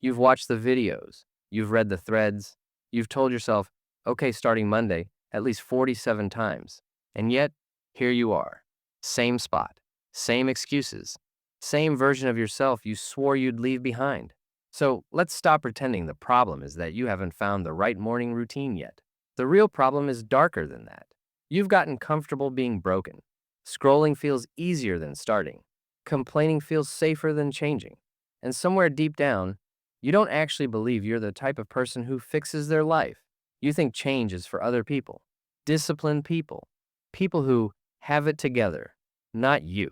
You've watched the videos, you've read the threads, you've told yourself, okay, starting Monday, at least 47 times. And yet, here you are. Same spot, same excuses, same version of yourself you swore you'd leave behind. So let's stop pretending the problem is that you haven't found the right morning routine yet. The real problem is darker than that. You've gotten comfortable being broken. Scrolling feels easier than starting. Complaining feels safer than changing. And somewhere deep down, you don't actually believe you're the type of person who fixes their life. You think change is for other people, disciplined people, people who have it together, not you.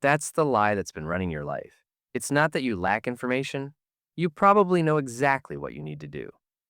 That's the lie that's been running your life. It's not that you lack information. You probably know exactly what you need to do.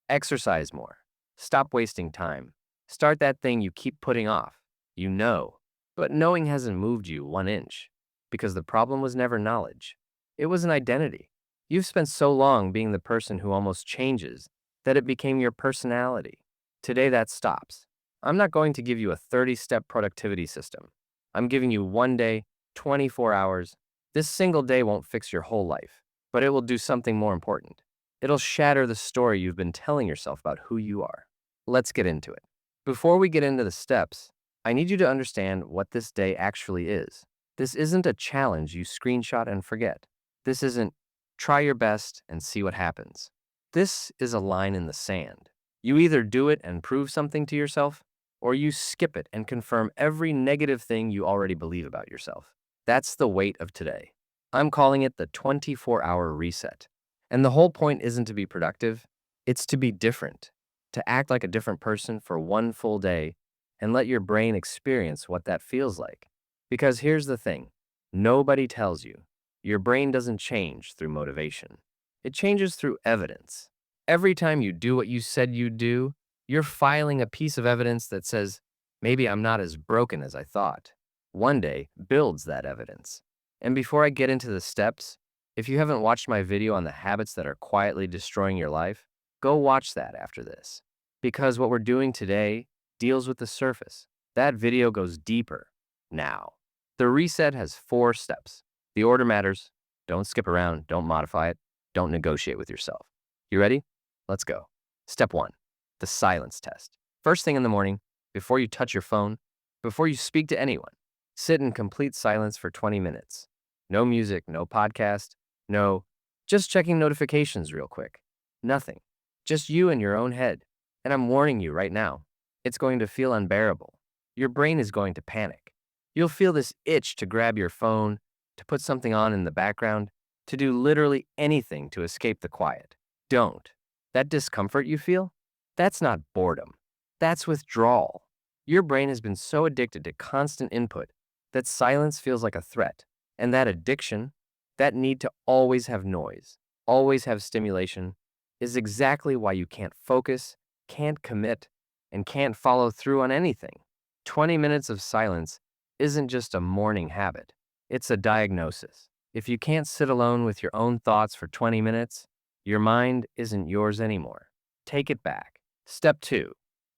Exercise more. Stop wasting time. Start that thing you keep putting off. You know, but knowing hasn't moved you 1 inch because the problem was never knowledge. It was an identity. You've spent so long being the person who almost changes that it became your personality. Today that stops. I'm not going to give you a 30-step productivity system. I'm giving you 1 day, 24 hours. This single day won't fix your whole life, but it will do something more important. It'll shatter the story you've been telling yourself about who you are. Let's get into it. Before we get into the steps, I need you to understand what this day actually is. This isn't a challenge you screenshot and forget. This isn't try your best and see what happens. This is a line in the sand. You either do it and prove something to yourself, or you skip it and confirm every negative thing you already believe about yourself. That's the weight of today. I'm calling it the 24-hour reset. And the whole point isn't to be productive, it's to be different, to act like a different person for 1 full day and let your brain experience what that feels like. Because here's the thing, nobody tells you. Your brain doesn't change through motivation. It changes through evidence. Every time you do what you said you'd do, you're filing a piece of evidence that says, maybe I'm not as broken as I thought. 1 day builds that evidence. And before I get into the steps, if you haven't watched my video on the habits that are quietly destroying your life, go watch that after this. Because what we're doing today deals with the surface. That video goes deeper. Now, the reset has 4 steps. The order matters. Don't skip around. Don't modify it. Don't negotiate with yourself. You ready? Let's go. Step 1, the silence test. First thing in the morning, before you touch your phone, before you speak to anyone, sit in complete silence for 20 minutes. No music, no podcast, no, just checking notifications real quick. Nothing. Just you and your own head. And I'm warning you right now, it's going to feel unbearable. Your brain is going to panic. You'll feel this itch to grab your phone, to put something on in the background, to do literally anything to escape the quiet. Don't. That discomfort you feel? That's not boredom. That's withdrawal. Your brain has been so addicted to constant input that silence feels like a threat. And that addiction, that need to always have noise, always have stimulation, is exactly why you can't focus, can't commit, and can't follow through on anything. 20 minutes of silence isn't just a morning habit. It's a diagnosis. If you can't sit alone with your own thoughts for 20 minutes, your mind isn't yours anymore. Take it back. Step 2,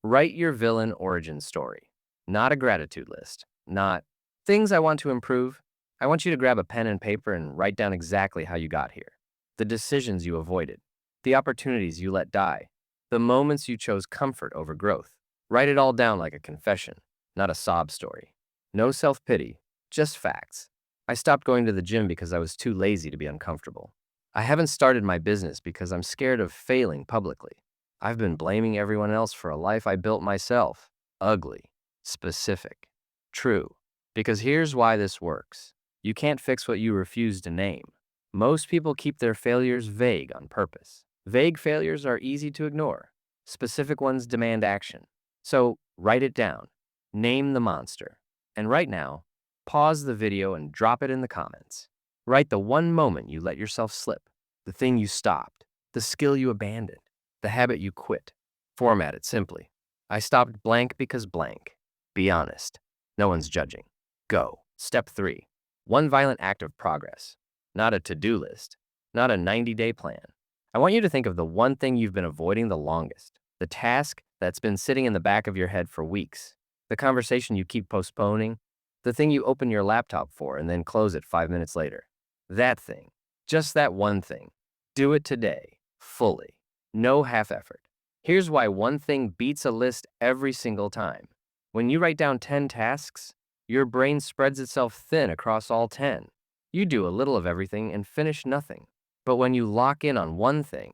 write your villain origin story. Not a gratitude list. Not things I want to improve. I want you to grab a pen and paper and write down exactly how you got here. The decisions you avoided. The opportunities you let die. The moments you chose comfort over growth. Write it all down like a confession, not a sob story. No self-pity, just facts. I stopped going to the gym because I was too lazy to be uncomfortable. I haven't started my business because I'm scared of failing publicly. I've been blaming everyone else for a life I built myself. Ugly, specific, true. Because here's why this works. You can't fix what you refuse to name. Most people keep their failures vague on purpose. Vague failures are easy to ignore. Specific ones demand action. So write it down. Name the monster. And right now, pause the video and drop it in the comments. Write the one moment you let yourself slip, the thing you stopped, the skill you abandoned, the habit you quit. Format it simply. I stopped blank because blank. Be honest. No one's judging. Go. Step 3. One violent act of progress. Not a to-do list. Not a 90-day plan. I want you to think of the one thing you've been avoiding the longest. The task that's been sitting in the back of your head for weeks. The conversation you keep postponing. The thing you open your laptop for and then close it 5 minutes later. That thing. Just that one thing. Do it today. fully. No half effort. Here's why one thing beats a list every single time. When you write down 10 tasks, your brain spreads itself thin across all 10. You do a little of everything and finish nothing. But when you lock in on one thing,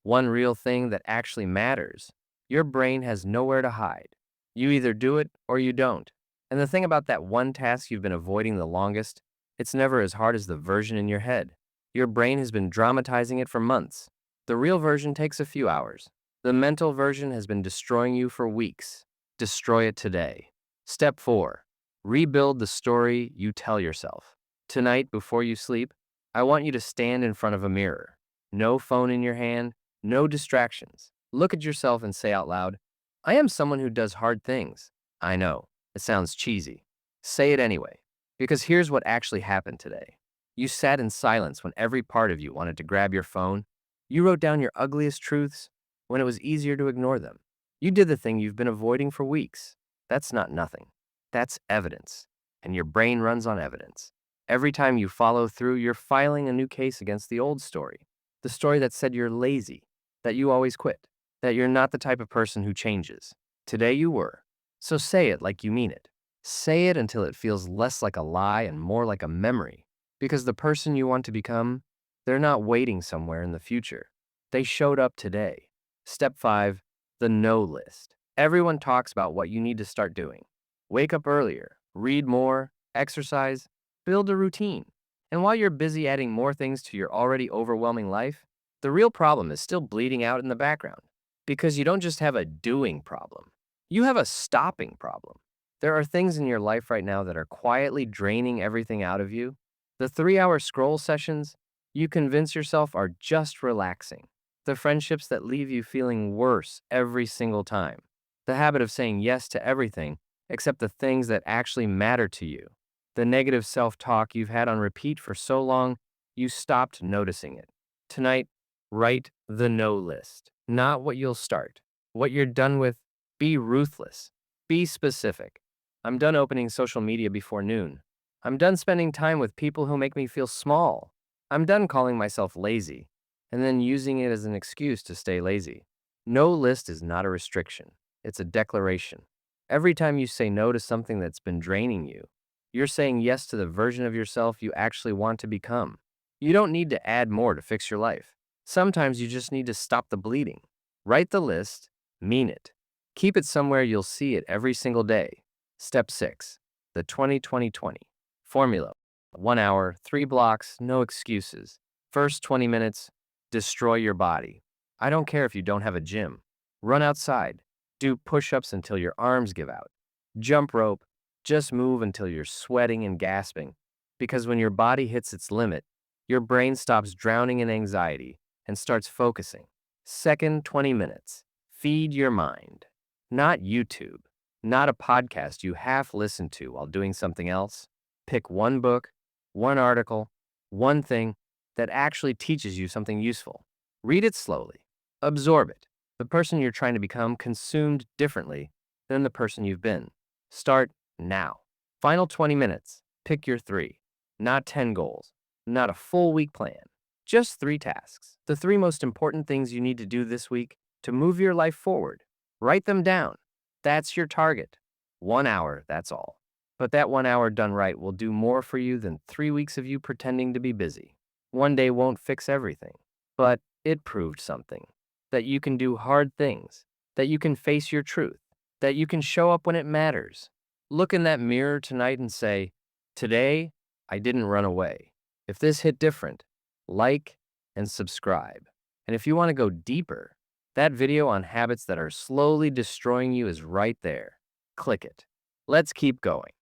one real thing that actually matters, your brain has nowhere to hide. You either do it or you don't. And the thing about that one task you've been avoiding the longest, it's never as hard as the version in your head. Your brain has been dramatizing it for months. The real version takes a few hours. The mental version has been destroying you for weeks. Destroy it today. Step 4. Rebuild the story you tell yourself. Tonight, before you sleep, I want you to stand in front of a mirror. No phone in your hand, no distractions. Look at yourself and say out loud, I am someone who does hard things. I know, it sounds cheesy. Say it anyway, because here's what actually happened today. You sat in silence when every part of you wanted to grab your phone. You wrote down your ugliest truths when it was easier to ignore them. You did the thing you've been avoiding for weeks. That's not nothing. That's evidence. And your brain runs on evidence. Every time you follow through, you're filing a new case against the old story. The story that said you're lazy, that you always quit, that you're not the type of person who changes. Today you were. So say it like you mean it. Say it until it feels less like a lie and more like a memory. Because the person you want to become, they're not waiting somewhere in the future. They showed up today. Step 5, the no list. Everyone talks about what you need to start doing. Wake up earlier, read more, exercise, build a routine. And while you're busy adding more things to your already overwhelming life, the real problem is still bleeding out in the background. Because you don't just have a doing problem, you have a stopping problem. There are things in your life right now that are quietly draining everything out of you. The 3-hour scroll sessions you convince yourself are just relaxing. The friendships that leave you feeling worse every single time. The habit of saying yes to everything except the things that actually matter to you. The negative self-talk you've had on repeat for so long, you stopped noticing it. Tonight, write the no list. Not what you'll start. What you're done with. Be ruthless. Be specific. I'm done opening social media before noon. I'm done spending time with people who make me feel small. I'm done calling myself lazy and then using it as an excuse to stay lazy. No list is not a restriction. It's a declaration. Every time you say no to something that's been draining you, you're saying yes to the version of yourself you actually want to become. You don't need to add more to fix your life. Sometimes you just need to stop the bleeding. Write the list, mean it. Keep it somewhere you'll see it every single day. Step 6, the 20-20-20 formula. 1 hour, 3 blocks, no excuses. First 20 minutes, destroy your body. I don't care if you don't have a gym. Run outside. Do push-ups until your arms give out. Jump rope. Just move until you're sweating and gasping. Because when your body hits its limit, your brain stops drowning in anxiety and starts focusing. Second 20 minutes. Feed your mind. Not YouTube. Not a podcast you half listen to while doing something else. Pick one book, one article, one thing that actually teaches you something useful. Read it slowly. Absorb it. The person you're trying to become consumed differently than the person you've been. Start now. Final 20 minutes. Pick your 3. Not 10 goals. Not a full week plan. Just 3 tasks. The 3 most important things you need to do this week to move your life forward. Write them down. That's your target. 1 hour, that's all. But that 1 hour done right will do more for you than 3 weeks of you pretending to be busy. One day won't fix everything, but it proved something. That you can do hard things, that you can face your truth, that you can show up when it matters. Look in that mirror tonight and say, today, I didn't run away. If this hit different, like and subscribe. And if you want to go deeper, that video on habits that are slowly destroying you is right there. Click it. Let's keep going.